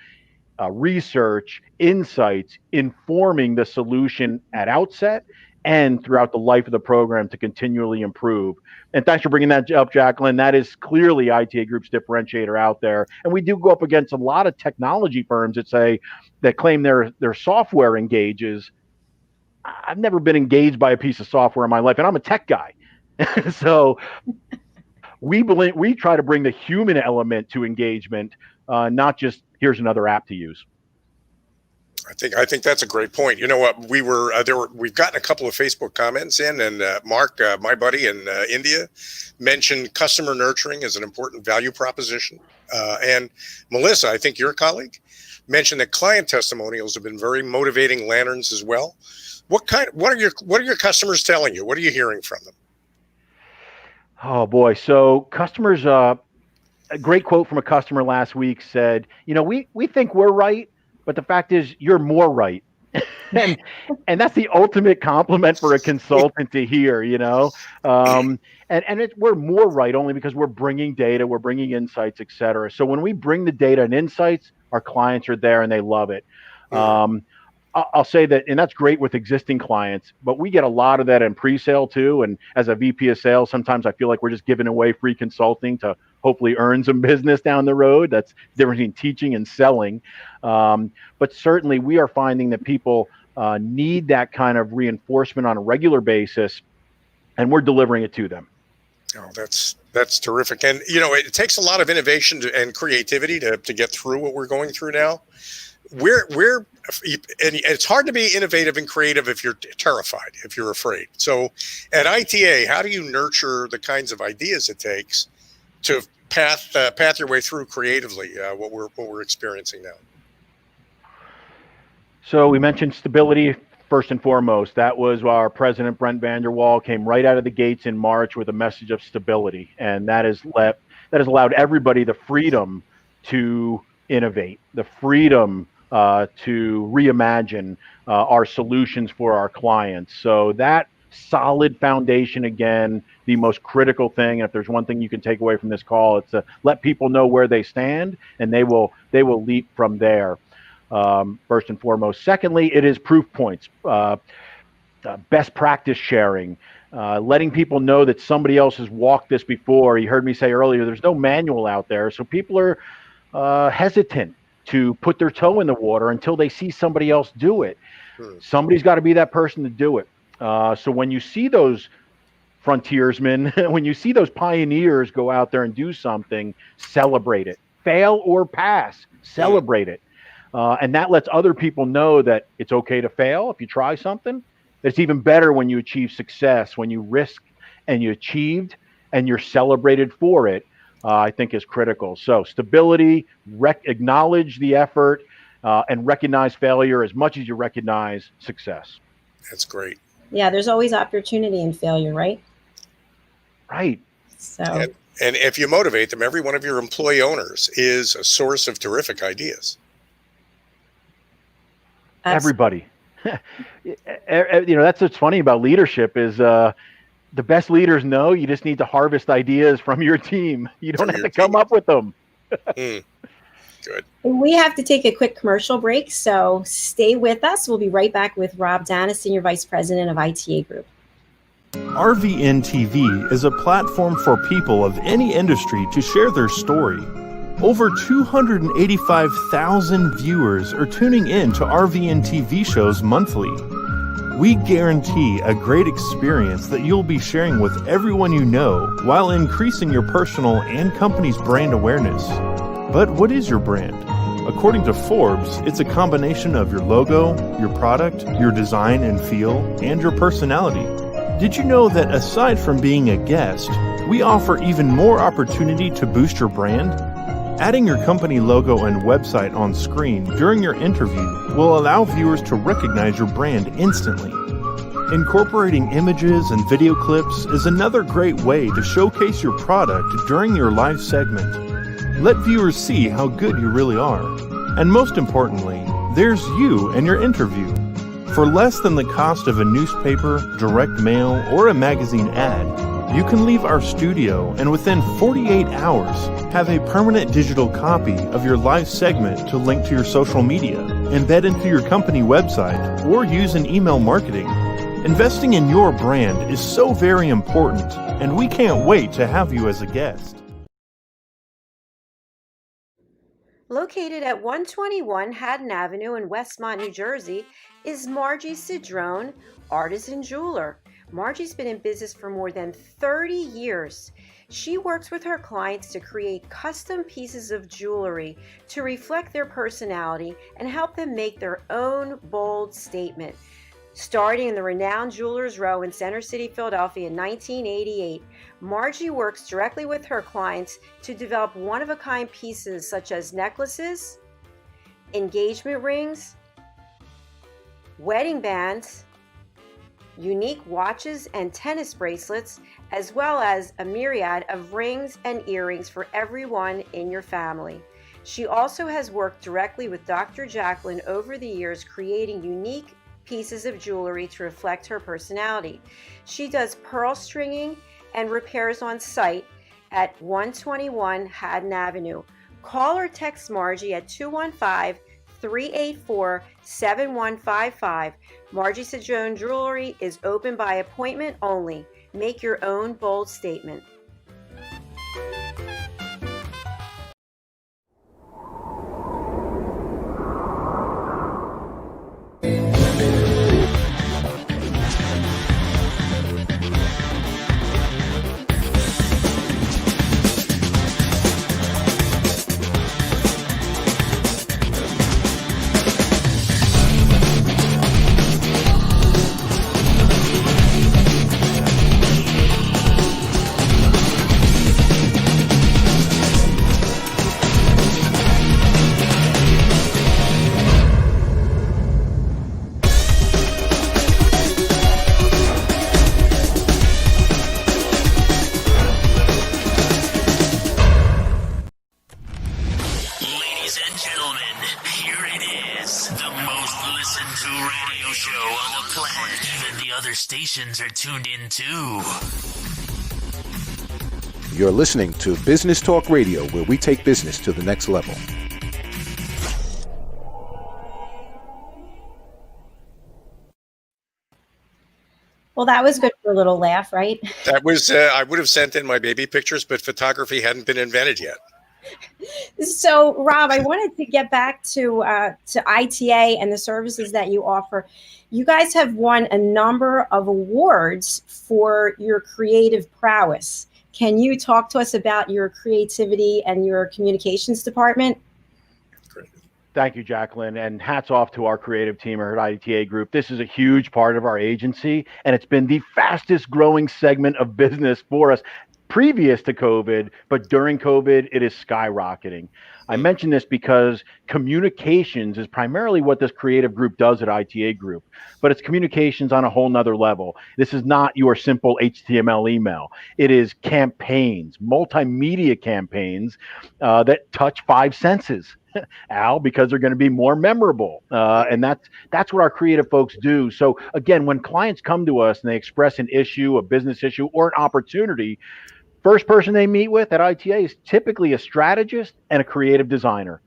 research, insights, informing the solution at outset and throughout the life of the program to continually improve. And thanks for bringing that up, Jacalyn. That is clearly ITA Group's differentiator out there. And we do go up against a lot of technology firms that claim their software engages. I've never been engaged by a piece of software in my life, and I'm a tech guy. So we try to bring the human element to engagement, not just here's another app to use. I think that's a great point. You know what? We've gotten a couple of Facebook comments in, and Mark, my buddy in India, mentioned customer nurturing as an important value proposition. And Melissa, I think your colleague, mentioned that client testimonials have been very motivating lanterns as well. What are your customers telling you? What are you hearing from them? Oh boy. So customers, a great quote from a customer last week said, we think we're right, but the fact is you're more right. and that's the ultimate compliment for a consultant to hear, and we're more right only because we're bringing data, we're bringing insights, et cetera. So when we bring the data and insights, our clients are there and they love it. I'll say that, and that's great with existing clients, but we get a lot of that in pre-sale too. And as a VP of sales, sometimes I feel like we're just giving away free consulting to hopefully earn some business down the road. That's the difference between teaching and selling. But certainly we are finding that people need that kind of reinforcement on a regular basis, and we're delivering it to them. Oh, that's terrific. And, it takes a lot of innovation and creativity to get through what we're going through now. And it's hard to be innovative and creative if you're terrified, if you're afraid. So at ITA, how do you nurture the kinds of ideas it takes to path your way through creatively what we're experiencing now? So we mentioned stability first and foremost. That was our president, Brent Vanderwall, came right out of the gates in March with a message of stability. And that has allowed everybody the freedom to innovate, the freedom to reimagine our solutions for our clients. So that solid foundation, again, the most critical thing. And if there's one thing you can take away from this call, it's to let people know where they stand, and they will leap from there. First and foremost. Secondly, it is proof points, best practice sharing, letting people know that somebody else has walked this before. You heard me say earlier, there's no manual out there. So people are hesitant to put their toe in the water until they see somebody else do it. Somebody's got to be that person to do it. So when you see those frontiersmen, when you see those pioneers go out there and do something, celebrate it. Fail or pass, celebrate it. And that lets other people know that it's okay to fail if you try something. It's even better when you achieve success, when you risk and you achieved and you're celebrated for it. I think is critical. So stability, acknowledge the effort, and recognize failure as much as you recognize success. That's great. Yeah, there's always opportunity in failure, right? Right. So. And if you motivate them, every one of your employee owners is a source of terrific ideas. Everybody. That's what's funny about leadership is the best leaders know you just need to harvest ideas from your team. You don't have to come up with them. Good. We have to take a quick commercial break, so stay with us. We'll be right back with Rob Danna, Senior Vice President of ITA Group. RVN TV is a platform for people of any industry to share their story. Over 285,000 viewers are tuning in to RVN TV shows monthly. We guarantee a great experience that you'll be sharing with everyone you know while increasing your personal and company's brand awareness. But what is your brand? According to Forbes, it's a combination of your logo, your product, your design and feel, and your personality. Did you know that aside from being a guest, we offer even more opportunity to boost your brand? Adding your company logo and website on screen during your interview will allow viewers to recognize your brand instantly. Incorporating images and video clips is another great way to showcase your product during your live segment. Let viewers see how good you really are. And most importantly, there's you and your interview. For less than the cost of a newspaper, direct mail, or a magazine ad, you can leave our studio and within 48 hours have a permanent digital copy of your live segment to link to your social media, embed into your company website, or use in email marketing. Investing in your brand is so very important, and we can't wait to have you as a guest. Located at 121 Haddon Avenue in Westmont, New Jersey, is Margie Cedrone, artisan jeweler. Margie's been in business for more than 30 years. She works with her clients to create custom pieces of jewelry to reflect their personality and help them make their own bold statement. Starting in the renowned Jewelers Row in Center City, Philadelphia in 1988, Margie works directly with her clients to develop one-of-a-kind pieces such as necklaces, engagement rings, wedding bands, unique watches and tennis bracelets, as well as a myriad of rings and earrings for everyone in your family. She also has worked directly with Dr. Jacalyn over the years, creating unique pieces of jewelry to reflect her personality. She does pearl stringing and repairs on site at 121 Haddon Avenue. Call or text Margie at 215-384-7155. Margie Cedrone Jewelry is open by appointment only. Make your own bold statement. Stations are tuned in too. You're listening to Business Talk Radio, where we take business to the next level. Well, that was good for a little laugh, right? That was, I would have sent in my baby pictures, but photography hadn't been invented yet. So, Rob, I wanted to get back to ITA and the services that you offer. You guys have won a number of awards for your creative prowess. Can you talk to us about your creativity and your communications department? Thank you, Jacalyn, and hats off to our creative team here at ITA Group. This is a huge part of our agency, and it's been the fastest growing segment of business for us previous to COVID, but during COVID, it is skyrocketing. I mention this because communications is primarily what this creative group does at ITA Group, but it's communications on a whole nother level. This is not your simple HTML email. It is campaigns, multimedia campaigns that touch 5 senses, Al, because they're going to be more memorable. And that's what our creative folks do. So again, when clients come to us and they express an issue, a business issue, or an opportunity, first person they meet with at ITA is typically a strategist and a creative designer.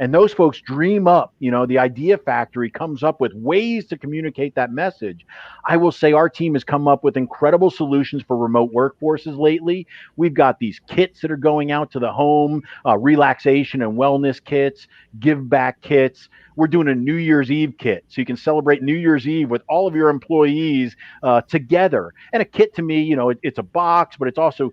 And those folks dream up, the idea factory comes up with ways to communicate that message. I will say our team has come up with incredible solutions for remote workforces lately. We've got these kits that are going out to the home, relaxation and wellness kits, give back kits. We're doing a New Year's Eve kit, so you can celebrate New Year's Eve with all of your employees together. And a kit to me, it's a box, but it's also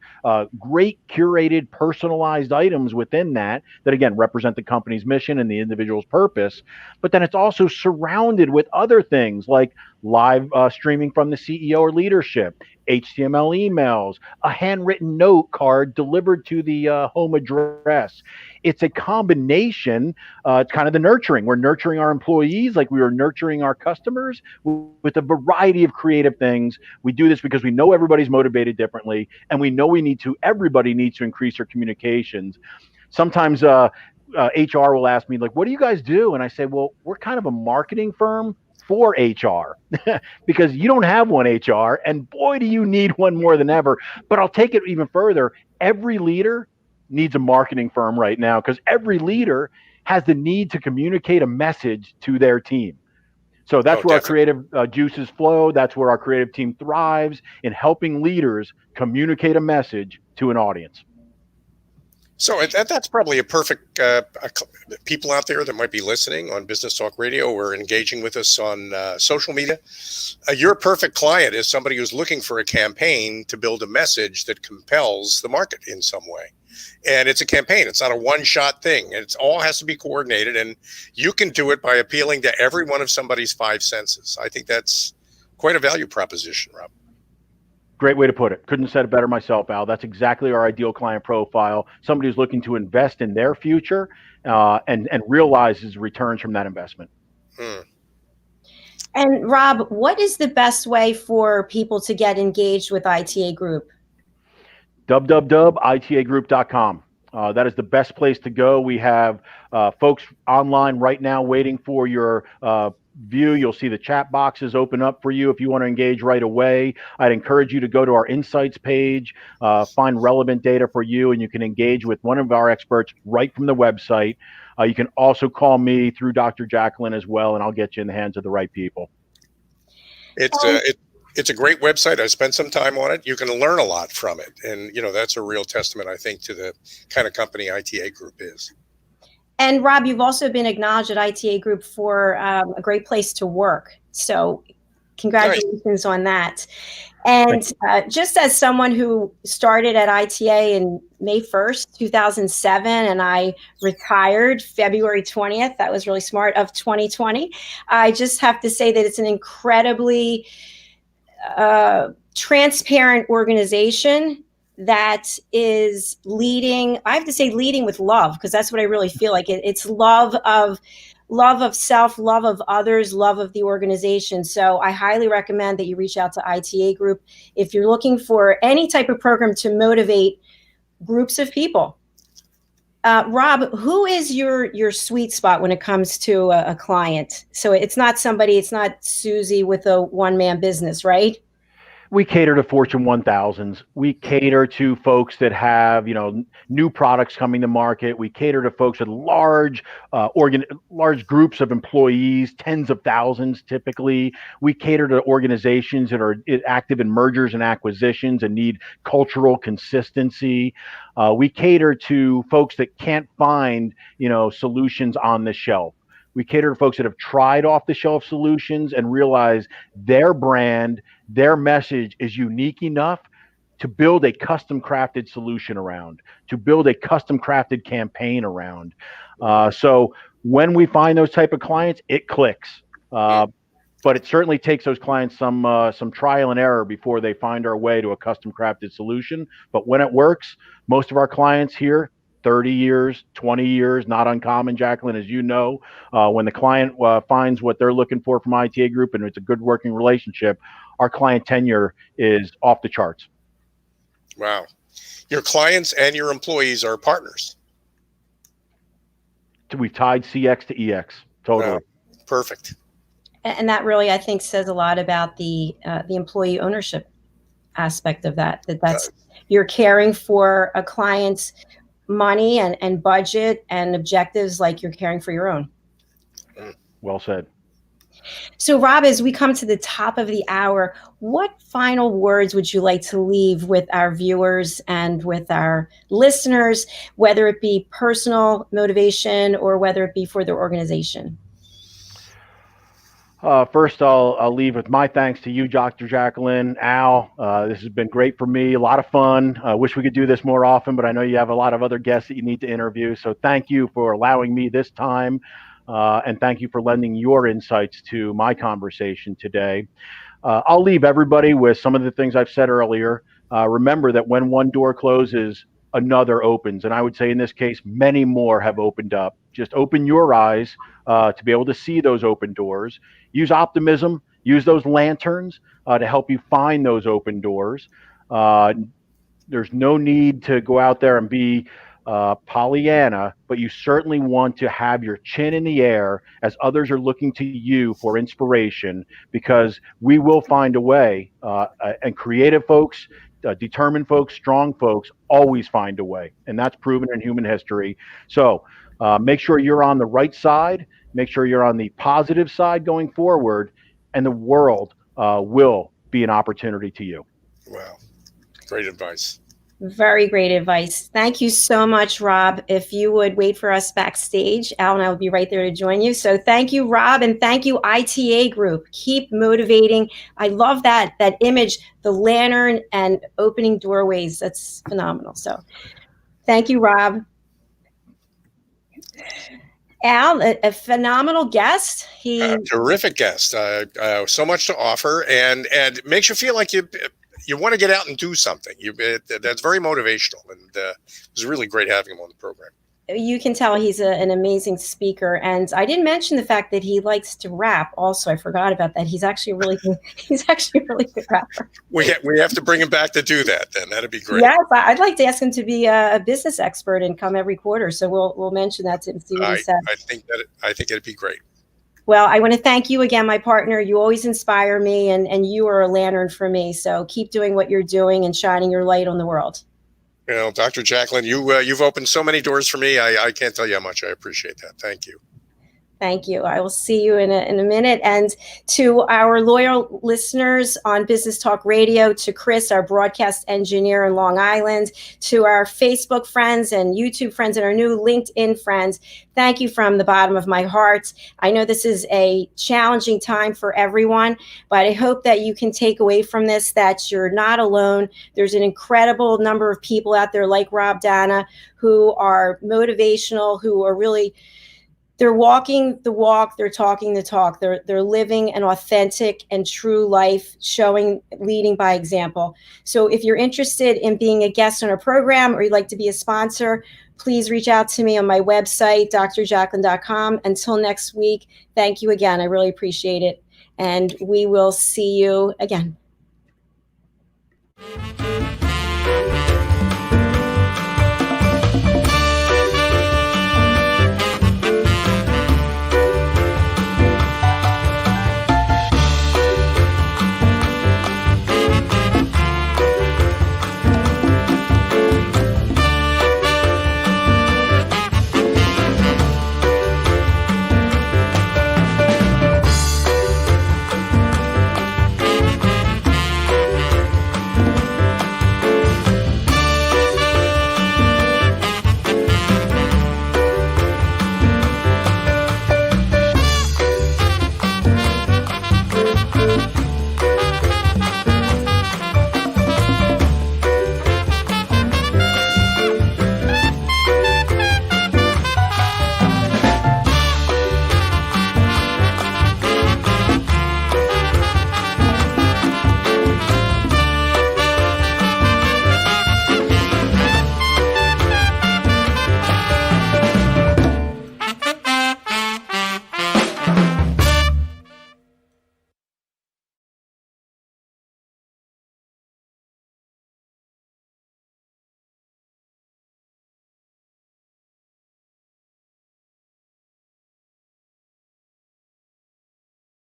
great curated, personalized items within that again represent the company's mission and the individual's purpose. But then it's also surrounded with other things like live streaming from the CEO or leadership, HTML emails, a handwritten note card delivered to the home address. It's a combination. It's kind of the nurturing. We're nurturing our employees like we are nurturing our customers with a variety of creative things. We do this because we know everybody's motivated differently, and we know everybody needs to increase their communications. Sometimes HR will ask me, like, what do you guys do? And I say, well, we're kind of a marketing firm for HR because you don't have one HR, and boy, do you need one more than ever. But I'll take it even further. Every leader needs a marketing firm right now because every leader has the need to communicate a message to their team. So that's where our creative juices flow. That's where our creative team thrives, in helping leaders communicate a message to an audience. So that's probably a perfect people out there that might be listening on Business Talk Radio or engaging with us on social media. Your perfect client is somebody who's looking for a campaign to build a message that compels the market in some way. And it's a campaign. It's not a one-shot thing. It all has to be coordinated, and you can do it by appealing to every one of somebody's five senses. I think that's quite a value proposition, Rob. Great way to put it. Couldn't have said it better myself, Al. That's exactly our ideal client profile. Somebody who's looking to invest in their future and realizes returns from that investment. And Rob, what is the best way for people to get engaged with ITA Group? www.itagroup.com. That is the best place to go. We have folks online right now waiting for your view. You'll see the chat boxes open up for you if you want to engage right away. I'd encourage you to go to our insights page, find relevant data for you, and you can engage with one of our experts right from the website. You can also call me through Dr. Jacalyn as well, and I'll get you in the hands of the right people. It's a great website. I spent some time on it. You can learn a lot from it. And, that's a real testament, I think, to the kind of company ITA Group is. And Rob, you've also been acknowledged at ITA Group for a great place to work. So congratulations on that. And just as someone who started at ITA in May 1st, 2007, and I retired February 20th, that was really smart, of 2020, I just have to say that it's an incredibly transparent organization that is leading. I have to say leading with love, because that's what I really feel like. It's love of self, love of others, love of the organization. So I highly recommend that you reach out to ITA Group if you're looking for any type of program to motivate groups of people. Rob, who is your sweet spot when it comes to a client? So it's not Susie with a one-man business, right? We cater to Fortune 1000s. We cater to folks that have, new products coming to market. We cater to folks with large groups of employees, tens of thousands typically. We cater to organizations that are active in mergers and acquisitions and need cultural consistency. We cater to folks that can't find, solutions on the shelf. We cater to folks that have tried off-the-shelf solutions and realize their brand, their message is unique enough to build a custom-crafted solution around, to build a custom-crafted campaign around. So when we find those type of clients, it clicks. But it certainly takes those clients some trial and error before they find our way to a custom-crafted solution. But when it works, most of our clients here, 30 years, 20 years, not uncommon, Jacalyn, as you know, when the client finds what they're looking for from ITA Group and it's a good working relationship, our client tenure is off the charts. Wow. Your clients and your employees are partners. We've tied CX to EX. Totally. Wow. Perfect. And that really, I think, says a lot about the employee ownership aspect of that. That's you're caring for a client's money and budget and objectives like you're caring for your own. Well said. So Rob, as we come to the top of the hour, what final words would you like to leave with our viewers and with our listeners, whether it be personal motivation or whether it be for their organization? First, I'll leave with my thanks to you, Dr. Jacalyn, Al. This has been great for me, a lot of fun. I wish we could do this more often, but I know you have a lot of other guests that you need to interview. So thank you for allowing me this time, and thank you for lending your insights to my conversation today. I'll leave everybody with some of the things I've said earlier. Remember that when one door closes, another opens. And I would say in this case, many more have opened up. Just open your eyes to be able to see those open doors. Use optimism, use those lanterns to help you find those open doors. There's no need to go out there and be Pollyanna, but you certainly want to have your chin in the air as others are looking to you for inspiration, because we will find a way. And creative folks, determined folks, strong folks always find a way, and that's proven in human history. So make sure you're on the right side, make sure you're on the positive side going forward, and the world will be an opportunity to you. Wow. Great advice. Very great advice. Thank you so much, Rob. If you would wait for us backstage, Al and I will be right there to join you. So thank you, Rob, and thank you, ITA Group. Keep motivating. I love that image, the lantern and opening doorways. That's phenomenal. So thank you, Rob. Al, a phenomenal guest. Terrific guest. So much to offer, and makes you feel like you want to get out and do something. That's very motivational, and it was really great having him on the program. You can tell he's an amazing speaker, and I didn't mention the fact that he likes to rap. Also, I forgot about that. He's actually a really good rapper. We have to bring him back to do that. Then that'd be great. Yes, I'd like to ask him to be a business expert and come every quarter. So we'll mention that to him. See what he says. I think it'd be great. Well, I want to thank you again, my partner. You always inspire me, and you are a lantern for me. So keep doing what you're doing and shining your light on the world. You know, Dr. Jacalyn, you've opened so many doors for me. I can't tell you how much I appreciate that. Thank you. Thank you. I will see you in a minute. And to our loyal listeners on Business Talk Radio, to Chris, our broadcast engineer in Long Island, to our Facebook friends and YouTube friends and our new LinkedIn friends, thank you from the bottom of my heart. I know this is a challenging time for everyone, but I hope that you can take away from this that you're not alone. There's an incredible number of people out there like Rob, Danna, who are motivational, who are really... They're walking the walk, they're talking the talk, they're living an authentic and true life, leading by example. So if you're interested in being a guest on our program or you'd like to be a sponsor, please reach out to me on my website, drjacalyn.com. Until next week, thank you again. I really appreciate it. And we will see you again.